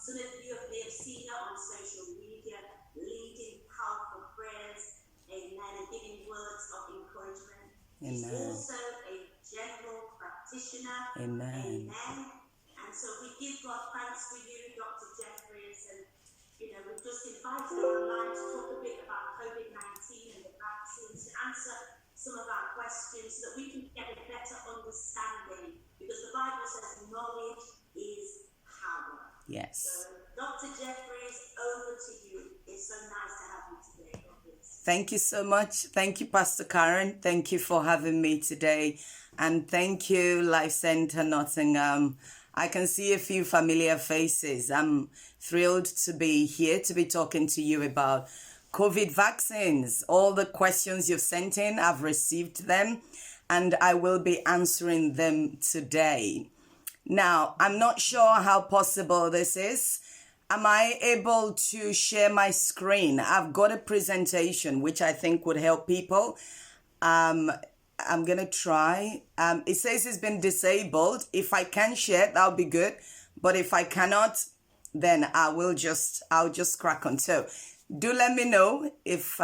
Some of you may have seen her on social media, leading powerful prayers, amen, and giving words of encouragement. She's also a general practitioner, amen. And so we give God thanks for you, Dr. Jeffries, and we've just invited her online to talk a bit about COVID-19 and the vaccines, to answer some of our questions so that we can get a better understanding, because the Bible says knowledge is power. Yes. So, Dr. Jeffries, over to you. It's so nice to have you today. Thank you so much. Thank you, Pastor Karen. Thank you for having me today. And thank you, Life Center Nottingham. I can see a few familiar faces. I'm thrilled to be here to be talking to you about COVID vaccines. All the questions you've sent in, I've received them, and I will be answering them today. Now, I'm not sure how possible this is. Am I able to share my screen? I've got a presentation which I think would help people. I'm going to try. It says it's been disabled. If I can share, that'll be good. But if I cannot, then I'll just crack on. So do let me know if,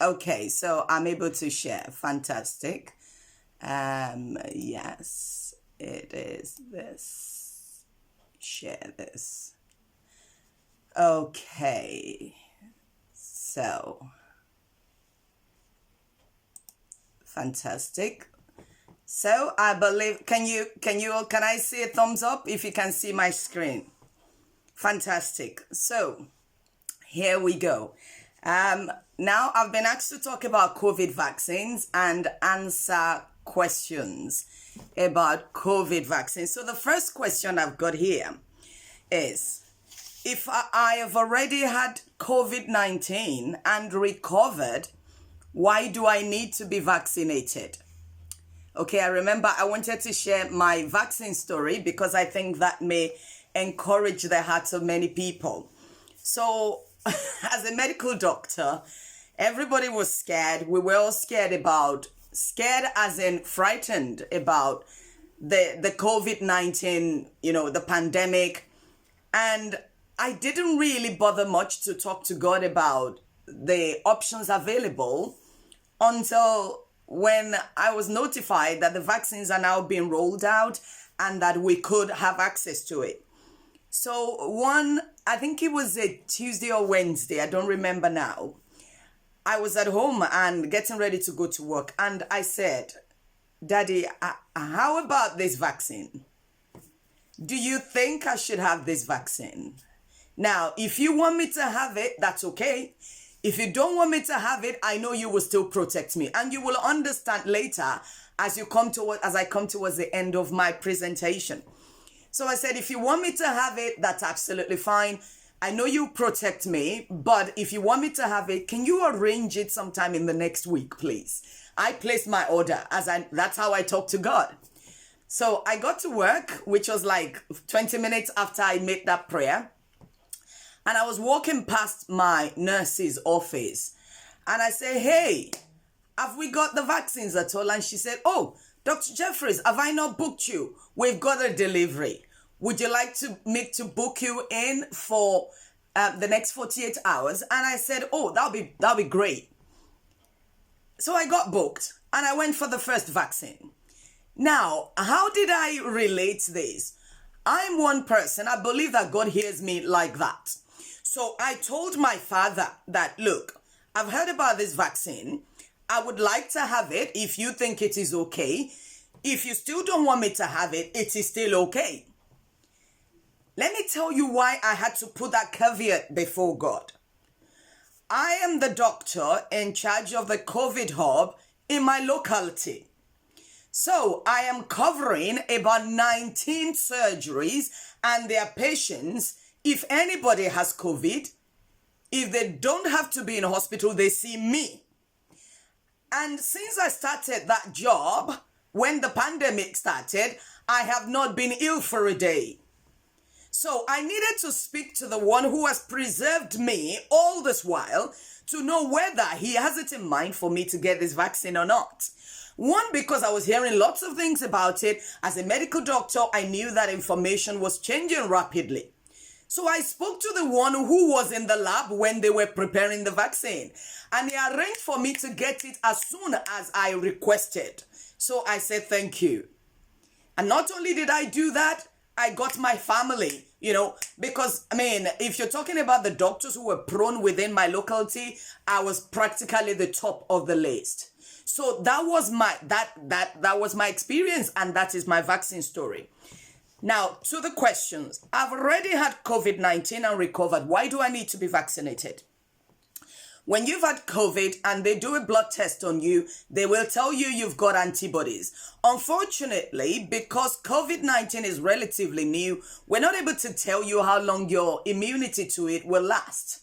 okay, so I'm able to share. Fantastic. Yes, it is this. Share this. Okay, so fantastic. So I believe, can I see a thumbs up if you can see my screen? Fantastic. So here we go. Now I've been asked to talk about COVID vaccines and answer questions about COVID vaccines. So the first question I've got here is, if I have already had COVID-19 and recovered, why do I need to be vaccinated? Okay, I remember I wanted to share my vaccine story because I think that may encourage the hearts of many people. So as a medical doctor, everybody was scared. We were all scared as in frightened about the COVID-19, the pandemic. And I didn't really bother much to talk to God about the options available until when I was notified that the vaccines are now being rolled out and that we could have access to it. So I think it was a Tuesday or Wednesday, I don't remember now. I was at home and getting ready to go to work, and I said, Daddy, how about this vaccine? Do you think I should have this vaccine? Now, if you want me to have it, that's okay. If you don't want me to have it, I know you will still protect me. And you will understand later as I come towards the end of my presentation. So I said, if you want me to have it, that's absolutely fine. I know you protect me, but if you want me to have it, can you arrange it sometime in the next week, please? I placed my order that's how I talk to God. So I got to work, which was like 20 minutes after I made that prayer. And I was walking past my nurse's office and I said, hey, have we got the vaccines at all? And she said, oh, Dr. Jeffries, have I not booked you? We've got a delivery. Would you like me to book you in for the next 48 hours? And I said, oh, that'll be great. So I got booked and I went for the first vaccine. Now, how did I relate this? I'm one person. I believe that God hears me like that. So I told my father that, look, I've heard about this vaccine. I would like to have it if you think it is okay. If you still don't want me to have it, it is still okay. Let me tell you why I had to put that caveat before God. I am the doctor in charge of the COVID hub in my locality. So I am covering about 19 surgeries and their patients. If anybody has COVID, if they don't have to be in hospital, they see me. And since I started that job, when the pandemic started, I have not been ill for a day. So I needed to speak to the one who has preserved me all this while to know whether he has it in mind for me to get this vaccine or not. One, because I was hearing lots of things about it. As a medical doctor, I knew that information was changing rapidly. So I spoke to the one who was in the lab when they were preparing the vaccine, and he arranged for me to get it as soon as I requested. So I said, thank you. And not only did I do that, I got my family, because, if you're talking about the doctors who were prone within my locality, I was practically the top of the list. So that was my experience, and that is my vaccine story. Now, to the questions. I've already had COVID-19 and recovered. Why do I need to be vaccinated? When you've had COVID and they do a blood test on you, they will tell you you've got antibodies. Unfortunately, because COVID-19 is relatively new, we're not able to tell you how long your immunity to it will last.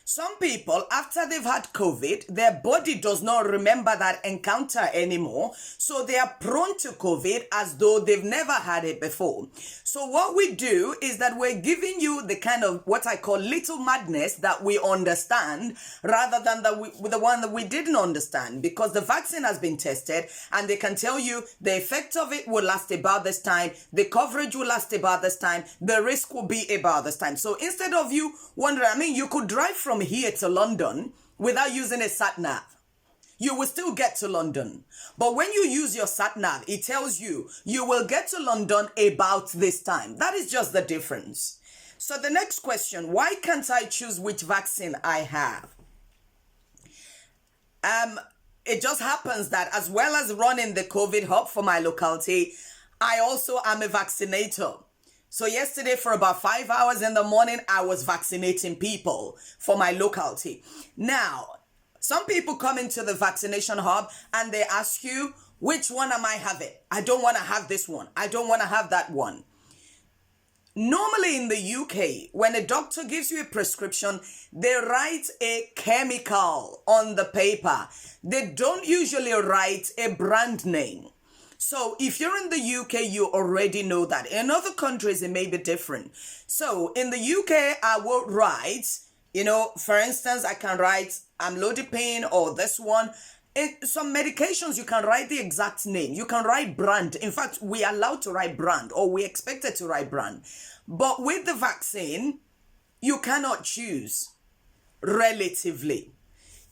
Some people, after they've had COVID, their body does not remember that encounter anymore. So they are prone to COVID as though they've never had it before. So what we do is that we're giving you the kind of what I call little madness that we understand rather than the one that we didn't understand, because the vaccine has been tested and they can tell you the effect of it will last about this time, the coverage will last about this time, the risk will be about this time. So instead of you wondering, you could drive from here to London without using a sat nav. You will still get to London. But when you use your sat nav, it tells you you will get to London about this time. That is just the difference. So the next question, why can't I choose which vaccine I have? It just happens that as well as running the COVID hub for my locality, I also am a vaccinator. So yesterday for about 5 hours in the morning, I was vaccinating people for my locality. Now, some people come into the vaccination hub and they ask you, which one am I having? I don't want to have this one. I don't want to have that one. Normally in the UK, when a doctor gives you a prescription, they write a chemical on the paper. They don't usually write a brand name. So if you're in the UK, you already know that. In other countries, it may be different. So in the UK, I will write, for instance, I can write amlodipine or this one. In some medications, you can write the exact name. You can write brand. In fact, we are allowed to write brand, or we expected to write brand. But with the vaccine, you cannot choose relatively.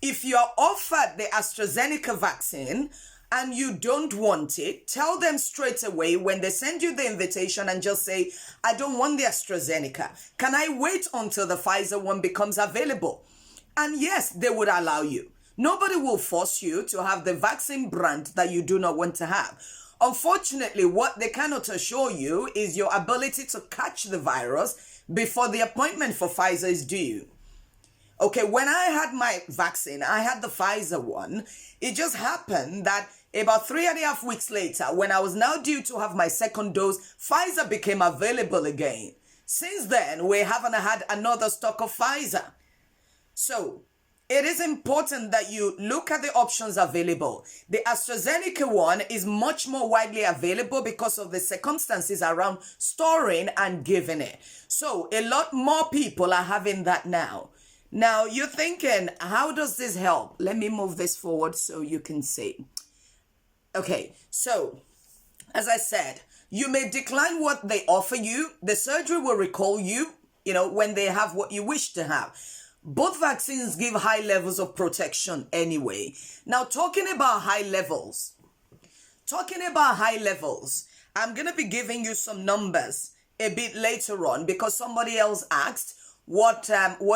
If you are offered the AstraZeneca vaccine, and you don't want it, tell them straight away when they send you the invitation and just say, I don't want the AstraZeneca. Can I wait until the Pfizer one becomes available? And yes, they would allow you. Nobody will force you to have the vaccine brand that you do not want to have. Unfortunately, what they cannot assure you is your ability to catch the virus before the appointment for Pfizer is due. Okay, when I had my vaccine, I had the Pfizer one. It just happened that about 3.5 weeks later, when I was now due to have my second dose, Pfizer became available again. Since then, we haven't had another stock of Pfizer. So it is important that you look at the options available. The AstraZeneca one is much more widely available because of the circumstances around storing and giving it. So a lot more people are having that now. Now you're thinking, how does this help? Let me move this forward so you can see. Okay, so as I said, you may decline what they offer you. The surgery will recall you, when they have what you wish to have. Both vaccines give high levels of protection anyway. Now, talking about high levels, I'm going to be giving you some numbers a bit later on because somebody else asked, what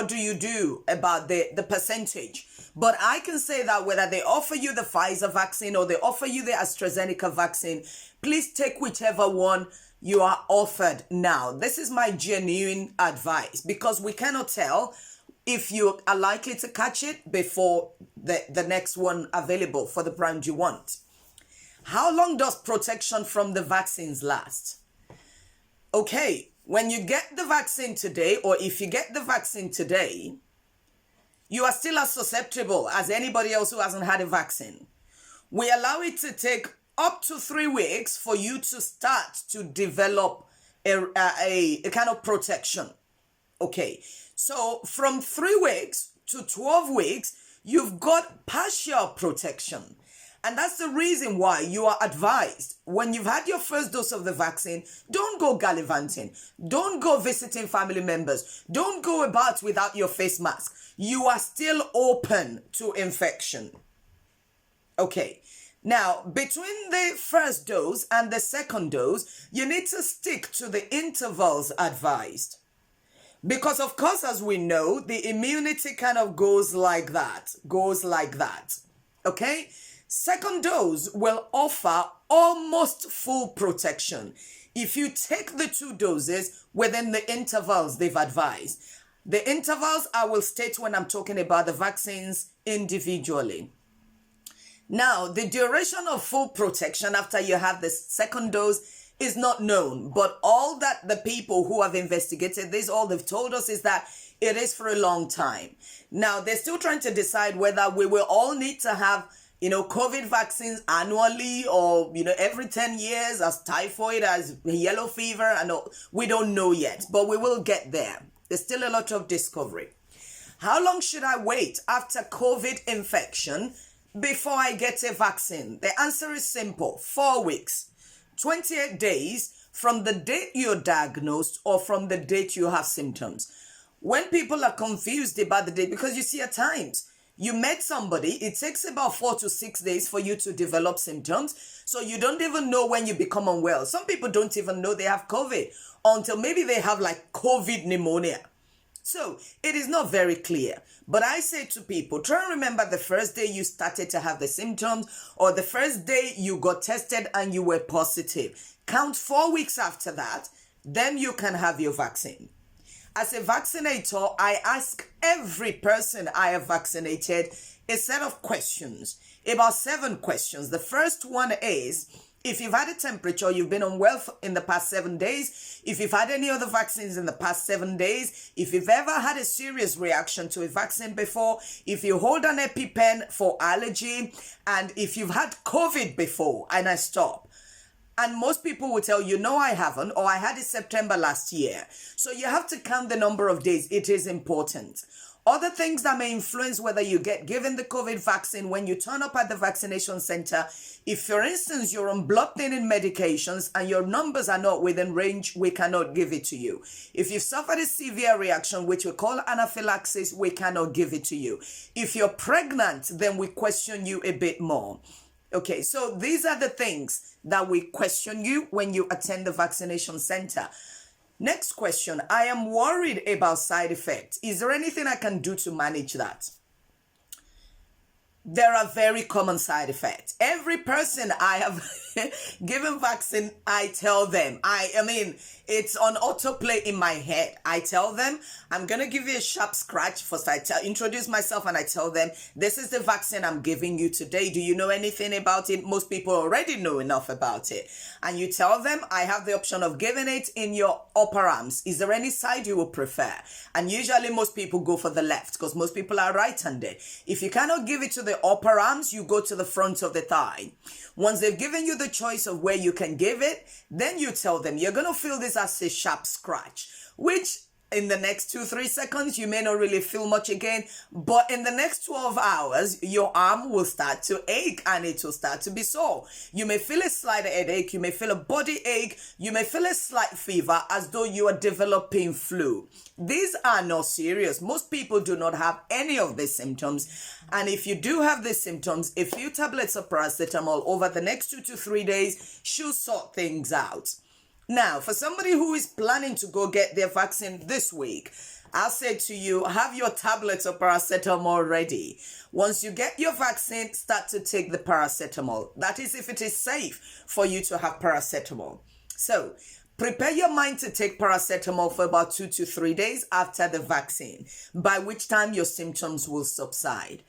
do you do about the percentage? But I can say that whether they offer you the Pfizer vaccine or they offer you the AstraZeneca vaccine, please take whichever one you are offered now. This is my genuine advice because we cannot tell if you are likely to catch it before the next one available for the brand you want. How long does protection from the vaccines last? Okay, when you get the vaccine today, or if you get the vaccine today, you are still as susceptible as anybody else who hasn't had a vaccine. We allow it to take up to 3 weeks for you to start to develop a kind of protection. Okay, so from 3 weeks to 12 weeks, you've got partial protection. And that's the reason why you are advised, when you've had your first dose of the vaccine, don't go gallivanting. Don't go visiting family members. Don't go about without your face mask. You are still open to infection. Okay. Now, between the first dose and the second dose, you need to stick to the intervals advised. Because, of course, as we know, the immunity kind of goes like that. Okay? Second dose will offer almost full protection if you take the 2 doses within the intervals they've advised. The intervals I will state when I'm talking about the vaccines individually. Now, the duration of full protection after you have the second dose is not known, but all that the people who have investigated this, all they've told us is that it is for a long time. Now, they're still trying to decide whether we will all need to have, COVID vaccines annually or, every 10 years, as typhoid, as yellow fever, and all. We don't know yet, but we will get there. There's still a lot of discovery. How long should I wait after COVID infection before I get a vaccine? The answer is simple. 4 weeks. 28 days from the date you're diagnosed or from the date you have symptoms. When people are confused about the date, because you see at times, you met somebody, it takes about 4 to 6 days for you to develop symptoms. So you don't even know when you become unwell. Some people don't even know they have COVID until maybe they have like COVID pneumonia. So it is not very clear. But I say to people, try and remember the first day you started to have the symptoms or the first day you got tested and you were positive. Count 4 weeks after that, then you can have your vaccine. As a vaccinator, I ask every person I have vaccinated a set of questions, about 7 questions. The first one is, if you've had a temperature, you've been unwell in the past 7 days, if you've had any other vaccines in the past 7 days, if you've ever had a serious reaction to a vaccine before, if you hold an EpiPen for allergy, and if you've had COVID before, and I stop. And most people will tell you, no, I haven't, or I had it September last year. So you have to count the number of days. It is important. Other things that may influence whether you get given the COVID vaccine when you turn up at the vaccination center, if, for instance, you're on blood thinning medications and your numbers are not within range, we cannot give it to you. If you've suffered a severe reaction, which we call anaphylaxis, we cannot give it to you. If you're pregnant, then we question you a bit more. Okay, so these are the things that we question you when you attend the vaccination center. Next question, I am worried about side effects. Is there anything I can do to manage that? There are very common side effects. Every person I have given vaccine, I tell them, I mean, it's on autoplay in my head. I tell them, I'm going to give you a sharp scratch. First, I introduce myself and I tell them, this is the vaccine I'm giving you today. Do you know anything about it? Most people already know enough about it. And you tell them, I have the option of giving it in your upper arms. Is there any side you would prefer? And usually most people go for the left because most people are right-handed. If you cannot give it to the upper arms, you go to the front of the thigh. Once they've given you the choice of where you can give it, then you tell them you're going to feel this as a sharp scratch, which in the next 2-3 seconds, you may not really feel much again, but in the next 12 hours, your arm will start to ache and it will start to be sore. You may feel a slight headache, you may feel a body ache, you may feel a slight fever as though you are developing flu. These are not serious. Most people do not have any of these symptoms. And if you do have these symptoms, a few tablets of paracetamol over the next 2 to 3 days should sort things out. Now, for somebody who is planning to go get their vaccine this week, I'll say to you, have your tablets of paracetamol ready. Once you get your vaccine, start to take the paracetamol. That is if it is safe for you to have paracetamol. So, prepare your mind to take paracetamol for about 2 to 3 days after the vaccine, by which time your symptoms will subside.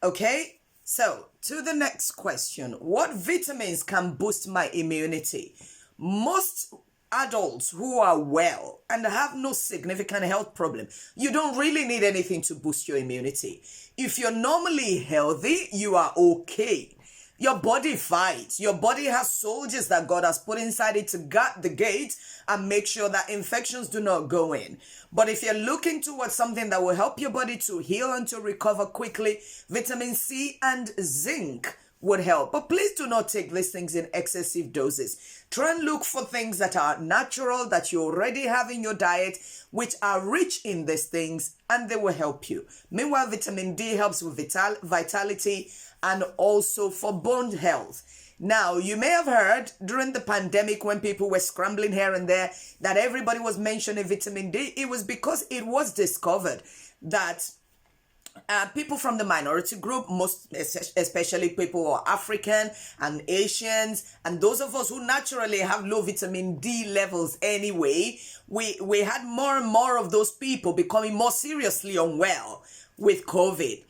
Okay? So, to the next question. What vitamins can boost my immunity? Most adults who are well and have no significant health problem, you don't really need anything to boost your immunity. If you're normally healthy, you are okay. Your body fights. Your body has soldiers that God has put inside it to guard the gate and make sure that infections do not go in. But if you're looking towards something that will help your body to heal and to recover quickly, vitamin C and zinc would help. But please do not take these things in excessive doses. Try and look for things that are natural, that you already have in your diet, which are rich in these things, and they will help you. Meanwhile, vitamin D helps with vitality and also for bone health. Now, you may have heard during the pandemic when people were scrambling here and there that everybody was mentioning vitamin D. It was because it was discovered that people from the minority group, most especially people who are African and Asians, and those of us who naturally have low vitamin D levels anyway, we had more and more of those people becoming more seriously unwell with COVID.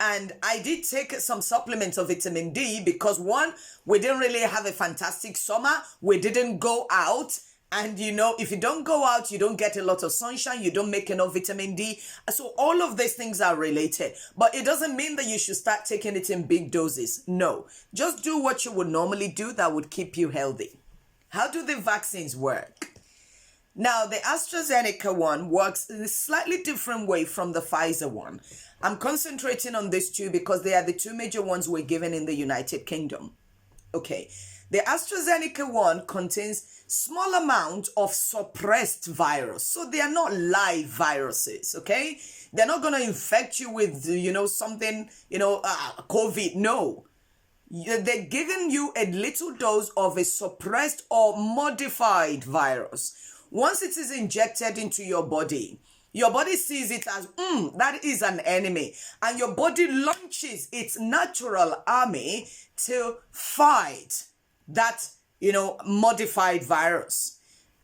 And I did take some supplements of vitamin D because, one, we didn't really have a fantastic summer. We didn't go out. And if you don't go out, you don't get a lot of sunshine, you don't make enough vitamin D. So all of these things are related. But it doesn't mean that you should start taking it in big doses. No, just do what you would normally do that would keep you healthy. How do the vaccines work? Now, the AstraZeneca one works in a slightly different way from the Pfizer one. I'm concentrating on these two because they are the two major ones we're given in the United Kingdom. Okay, the AstraZeneca one contains small amount of suppressed virus. So they are not live viruses, okay? They're not going to infect you with, something, COVID. No. They're giving you a little dose of a suppressed or modified virus. Once it is injected into your body sees it as, that is an enemy. And your body launches its natural army to fight that, modified virus.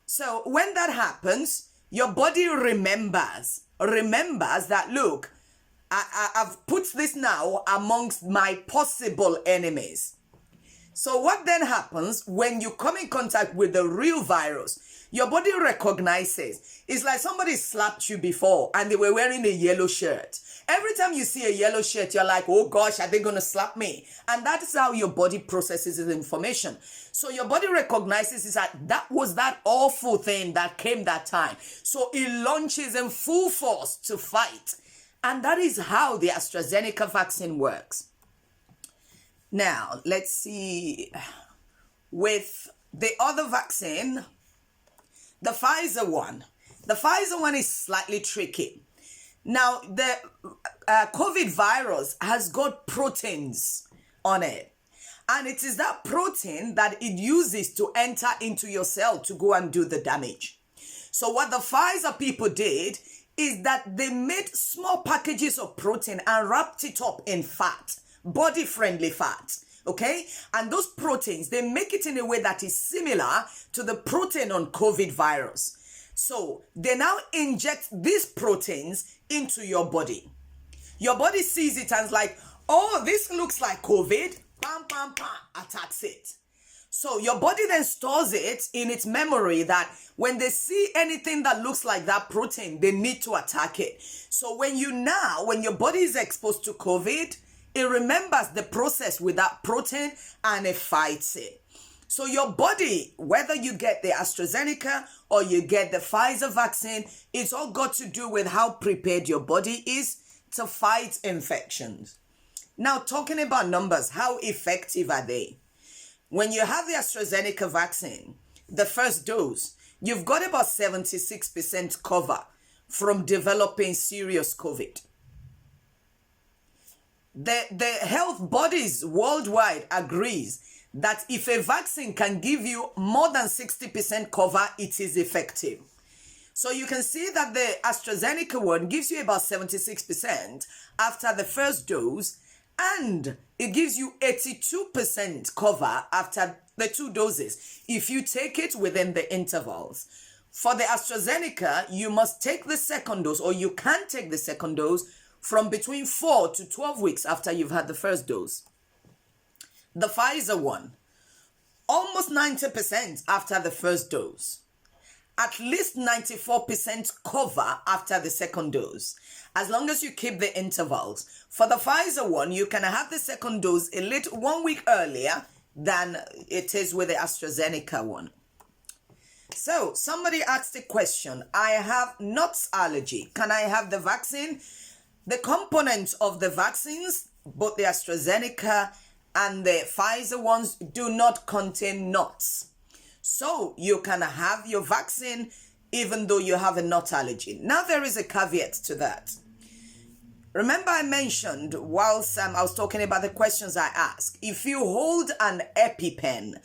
So when that happens, your body remembers that, look, I've put this now amongst my possible enemies. So what then happens when you come in contact with the real virus? Your body recognizes. It's like somebody slapped you before and they were wearing a yellow shirt. Every time you see a yellow shirt, you're like, oh gosh, are they going to slap me? And that's how your body processes the information. So your body recognizes that was that awful thing that came that time. So it launches in full force to fight. And that is how the AstraZeneca vaccine works. Now, let's see. With the other vaccine, the Pfizer one. The Pfizer one is slightly tricky. Now, the COVID virus has got proteins on it. And it is that protein that it uses to enter into your cell to go and do the damage. So what the Pfizer people did is that they made small packages of protein and wrapped it up in fat, body-friendly fat. Okay? And those proteins, they make it in a way that is similar to the protein on COVID virus. So they now inject these proteins into your body. Your body sees it and is like, oh, this looks like COVID. Pam, pam, pam, attacks it. So your body then stores it in its memory that when they see anything that looks like that protein, they need to attack it. So when your body is exposed to COVID, it remembers the process with that protein and it fights it. So your body, whether you get the AstraZeneca or you get the Pfizer vaccine, it's all got to do with how prepared your body is to fight infections. Now, talking about numbers, how effective are they? When you have the AstraZeneca vaccine, the first dose, you've got about 76% cover from developing serious COVID. The health bodies worldwide agrees that if a vaccine can give you more than 60% cover, it is effective. So you can see that the AstraZeneca one gives you about 76% after the first dose, and it gives you 82% cover after the 2 doses if you take it within the intervals. For the AstraZeneca, you must take the second dose, or you can take the second dose from between 4 to 12 weeks after you've had the first dose. The Pfizer one, almost 90% after the first dose. At least 94% cover after the second dose, as long as you keep the intervals. For the Pfizer one, you can have the second dose 1 week earlier than it is with the AstraZeneca one. So somebody asked the question, I have nuts allergy. Can I have the vaccine? The components of the vaccines, both the AstraZeneca and the Pfizer ones do not contain nuts. So you can have your vaccine even though you have a nut allergy. Now there is a caveat to that. Remember I mentioned whilst I was talking about the questions I asked, if you hold an EpiPen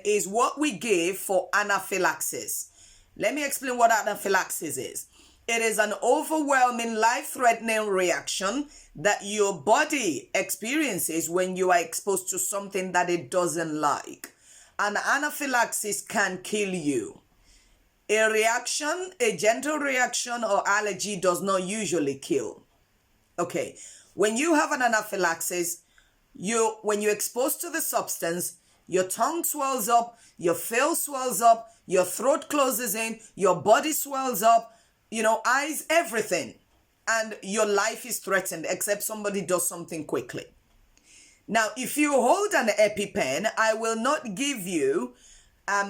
is what we give for anaphylaxis. Let me explain what anaphylaxis is. It is an overwhelming, life-threatening reaction that your body experiences when you are exposed to something that it doesn't like. An anaphylaxis can kill you. A gentle reaction or allergy does not usually kill. Okay, when you have an anaphylaxis, when you're exposed to the substance, your tongue swells up, your face swells up, your throat closes in, your body swells up, eyes, everything. And your life is threatened except somebody does something quickly. Now, if you hold an EpiPen, I will not give you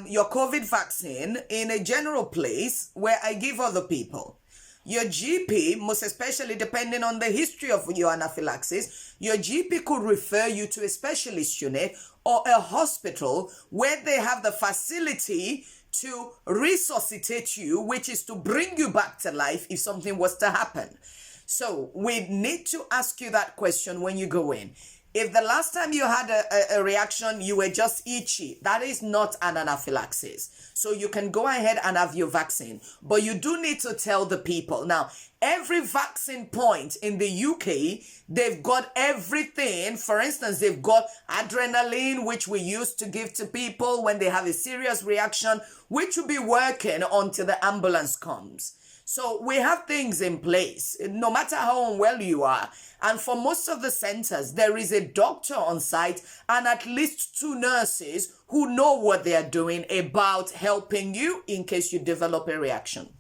your COVID vaccine in a general place where I give other people. Your GP, most especially depending on the history of your anaphylaxis, your GP could refer you to a specialist unit or a hospital where they have the facility to resuscitate you, which is to bring you back to life if something was to happen. So we need to ask you that question when you go in. If the last time you had a reaction, you were just itchy, that is not an anaphylaxis. So you can go ahead and have your vaccine. But you do need to tell the people. Now, every vaccine point in the UK, they've got everything. For instance, they've got adrenaline, which we use to give to people when they have a serious reaction, which will be working until the ambulance comes. So we have things in place, no matter how unwell you are. And for most of the centers, there is a doctor on site and at least 2 nurses who know what they are doing about helping you in case you develop a reaction.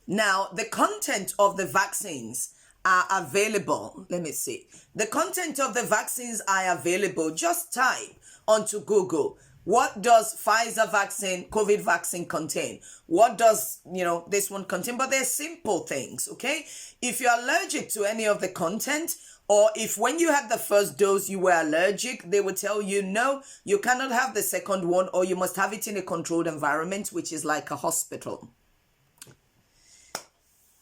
Now, the content of the vaccines are available. Let me see. The content of the vaccines are available. Just type onto Google, what does Pfizer vaccine, COVID vaccine contain? What does, this one contain? But they're simple things, okay? If you're allergic to any of the content, or if when you had the first dose you were allergic, they will tell you, no, you cannot have the second one, or you must have it in a controlled environment, which is like a hospital.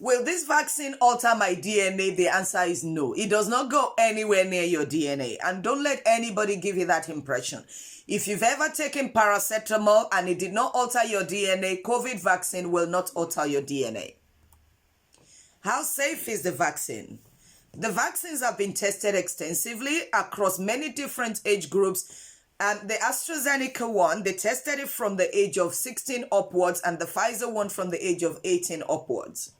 Will this vaccine alter my DNA? The answer is no. It does not go anywhere near your DNA. And don't let anybody give you that impression. If you've ever taken paracetamol and it did not alter your DNA, COVID vaccine will not alter your DNA. How safe is the vaccine? The vaccines have been tested extensively across many different age groups. And the AstraZeneca one, they tested it from the age of 16 upwards, and the Pfizer one from the age of 18 upwards.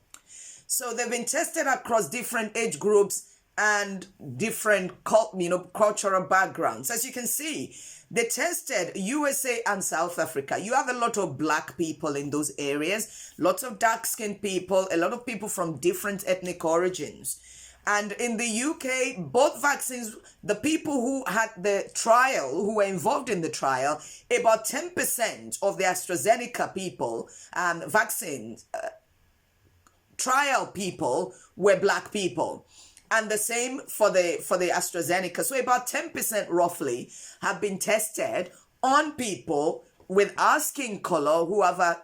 So they've been tested across different age groups and different cultural backgrounds. As you can see, they tested USA and South Africa. You have a lot of black people in those areas, lots of dark-skinned people, a lot of people from different ethnic origins. And in the UK, both vaccines, the people who had the trial, who were involved in the trial, about 10% of the AstraZeneca people, vaccines, trial people were black people. And the same for the AstraZeneca. So about 10% roughly have been tested on people with our skin color who have a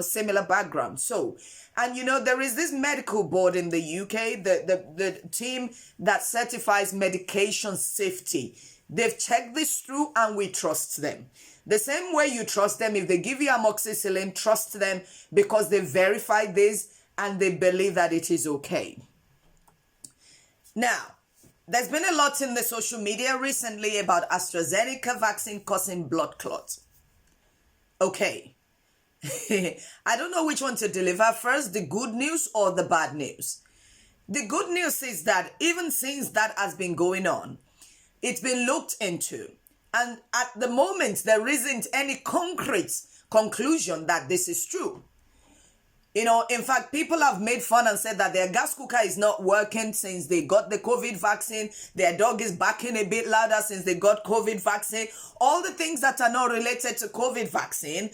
similar background. So, and there is this medical board in the UK, the team that certifies medication safety. They've checked this through and we trust them. The same way you trust them, if they give you amoxicillin, trust them because they verified this and they believe that it is okay. Now, there's been a lot in the social media recently about AstraZeneca vaccine causing blood clots. Okay. I don't know which one to deliver first, the good news or the bad news. The good news is that even since that has been going on, it's been looked into. And at the moment, there isn't any concrete conclusion that this is true. In fact, people have made fun and said that their gas cooker is not working since they got the COVID vaccine. Their dog is barking a bit louder since they got COVID vaccine. All the things that are not related to COVID vaccine,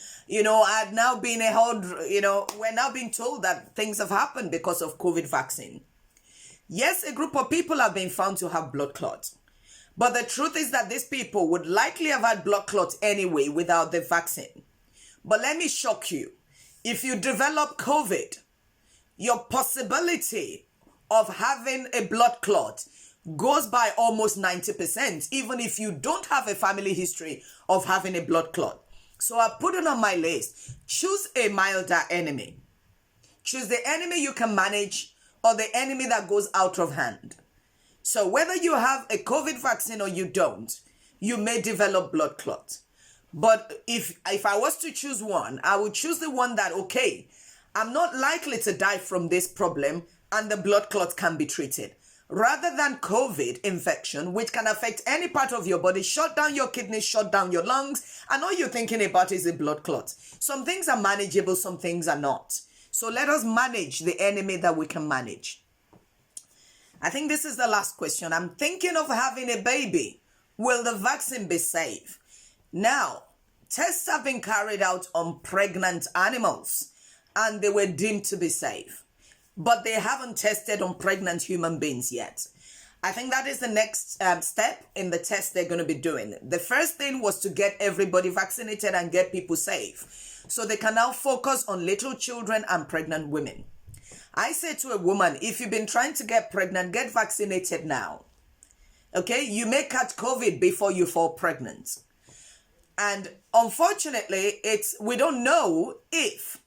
are now being held, we're now being told that things have happened because of COVID vaccine. Yes, a group of people have been found to have blood clots. But the truth is that these people would likely have had blood clots anyway without the vaccine. But let me shock you. If you develop COVID, your possibility of having a blood clot goes by almost 90%, even if you don't have a family history of having a blood clot. So I put it on my list. Choose a milder enemy. Choose the enemy you can manage or the enemy that goes out of hand. So whether you have a COVID vaccine or you don't, you may develop blood clot. But if I was to choose one, I would choose the one that, okay, I'm not likely to die from this problem and the blood clot can be treated. Rather than COVID infection, which can affect any part of your body, shut down your kidneys, shut down your lungs, and all you're thinking about is a blood clot. Some things are manageable, some things are not. So let us manage the enemy that we can manage. I think this is the last question. I'm thinking of having a baby. Will the vaccine be safe? Now, tests have been carried out on pregnant animals and they were deemed to be safe. But they haven't tested on pregnant human beings yet. I think that is the next step in the test they're going to be doing. The first thing was to get everybody vaccinated and get people safe. So they can now focus on little children and pregnant women. I say to a woman, if you've been trying to get pregnant, get vaccinated now. Okay, you may catch COVID before you fall pregnant. And unfortunately, we don't know if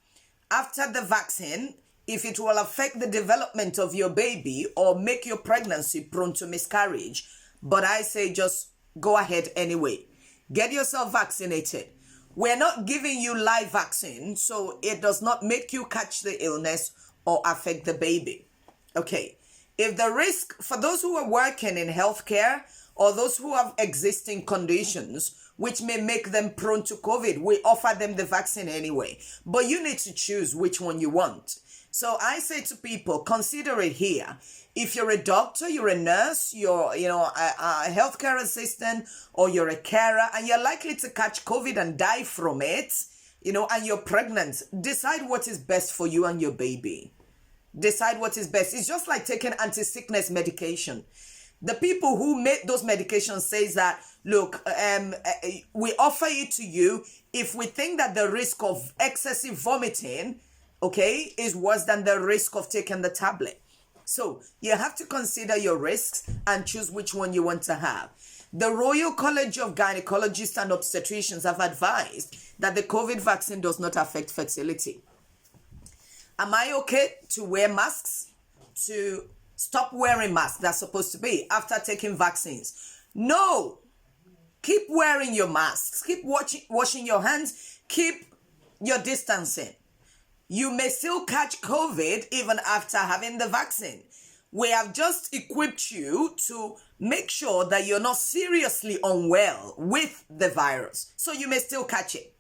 after the vaccine, if it will affect the development of your baby or make your pregnancy prone to miscarriage. But I say just go ahead anyway. Get yourself vaccinated. We're not giving you live vaccine, so it does not make you catch the illness or affect the baby. Okay. If the risk, for those who are working in healthcare or those who have existing conditions which may make them prone to COVID, we offer them the vaccine anyway. But you need to choose which one you want. So I say to people, consider it here. If you're a doctor, you're a nurse, you're a healthcare assistant, or you're a carer, and you're likely to catch COVID and die from it, and you're pregnant, decide what is best for you and your baby. Decide what is best. It's just like taking anti-sickness medication. The people who made those medications says that, look, we offer it to you if we think that the risk of excessive vomiting, okay, is worse than the risk of taking the tablet. So you have to consider your risks and choose which one you want to have. The Royal College of Gynecologists and Obstetricians have advised that the COVID vaccine does not affect fertility. Am I okay to wear masks? To stop wearing masks, that's supposed to be, after taking vaccines? No. Keep wearing your masks. Keep washing your hands. Keep your distancing. You may still catch COVID even after having the vaccine. We have just equipped you to make sure that you're not seriously unwell with the virus. So you may still catch it.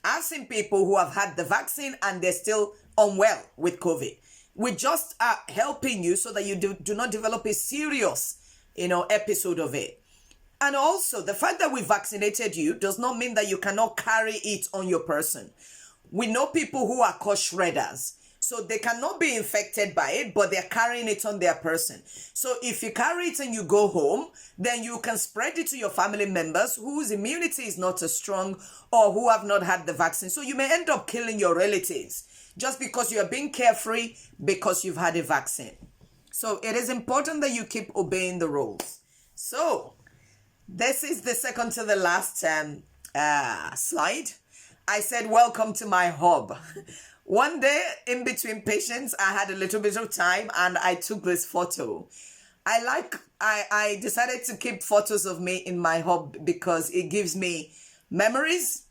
I've seen people who have had the vaccine and they're still unwell with COVID. We just are helping you so that you do not develop a serious, episode of it. And also, the fact that we vaccinated you does not mean that you cannot carry it on your person. We know people who are called shredders. So they cannot be infected by it, but they're carrying it on their person. So if you carry it and you go home, then you can spread it to your family members whose immunity is not as strong or who have not had the vaccine. So you may end up killing your relatives just because you are being carefree because you've had a vaccine. So it is important that you keep obeying the rules. So this is the second to the last slide. I said, welcome to my hub. One day in between patients, I had a little bit of time and I took this photo. I decided to keep photos of me in my hub because it gives me memories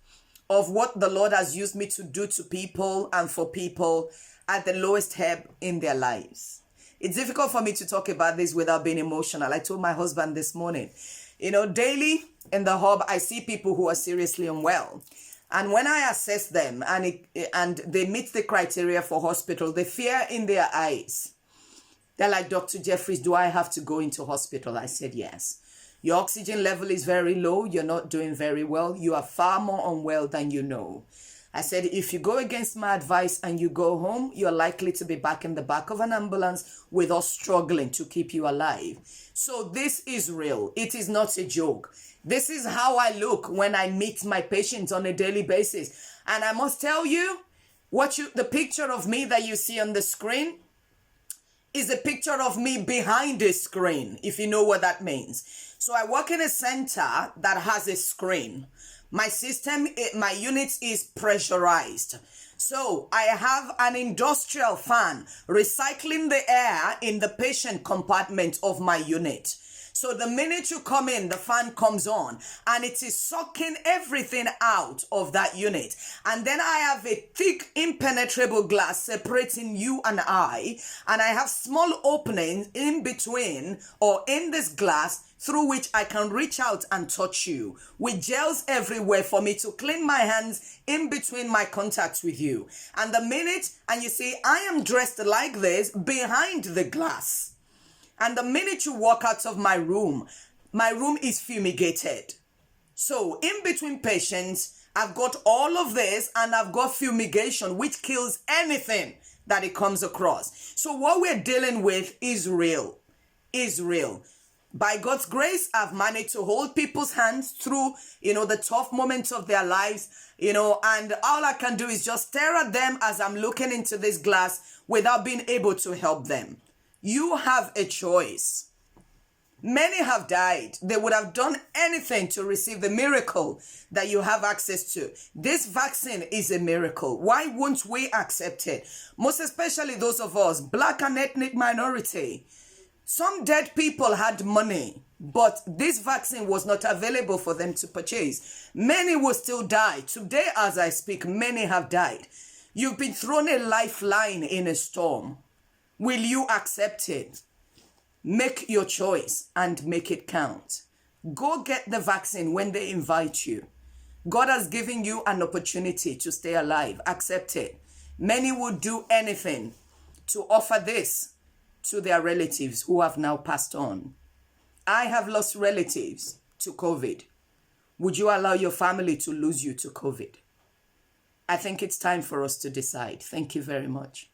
of what the Lord has used me to do to people and for people at the lowest ebb in their lives. It's difficult for me to talk about this without being emotional. I told my husband this morning, daily in the hub, I see people who are seriously unwell. And when I assess them and they meet the criteria for hospital, the fear in their eyes, they're like, Dr. Jeffries, do I have to go into hospital? I said, yes. Your oxygen level is very low. You're not doing very well. You are far more unwell than you know. I said, if you go against my advice and you go home, you're likely to be back in the back of an ambulance with us struggling to keep you alive. So this is real. It is not a joke. This is how I look when I meet my patients on a daily basis. And I must tell you, the picture of me that you see on the screen is a picture of me behind a screen, if you know what that means. So I work in a center that has a screen. My system, my unit is pressurized. So I have an industrial fan recycling the air in the patient compartment of my unit. So the minute you come in, the fan comes on and it is sucking everything out of that unit. And then I have a thick, impenetrable glass separating you and I have small openings in between or in this glass through which I can reach out and touch you with gels everywhere for me to clean my hands in between my contacts with you. And the minute, and you see, I am dressed like this behind the glass. And the minute you walk out of my room is fumigated. So in between patients, I've got all of this and I've got fumigation, which kills anything that it comes across. So what we're dealing with is real. By God's grace, I've managed to hold people's hands through, the tough moments of their lives, and all I can do is just stare at them as I'm looking into this glass without being able to help them. You have a choice. Many have died. They would have done anything to receive the miracle that you have access to. This vaccine is a miracle. Why won't we accept it? Most especially those of us, Black and ethnic minority. Some dead people had money, but this vaccine was not available for them to purchase. Many will still die. Today, as I speak, many have died. You've been thrown a lifeline in a storm. Will you accept it? Make your choice and make it count. Go get the vaccine when they invite you. God has given you an opportunity to stay alive. Accept it. Many would do anything to offer this to their relatives who have now passed on. I have lost relatives to COVID. Would you allow your family to lose you to COVID? I think it's time for us to decide. Thank you very much.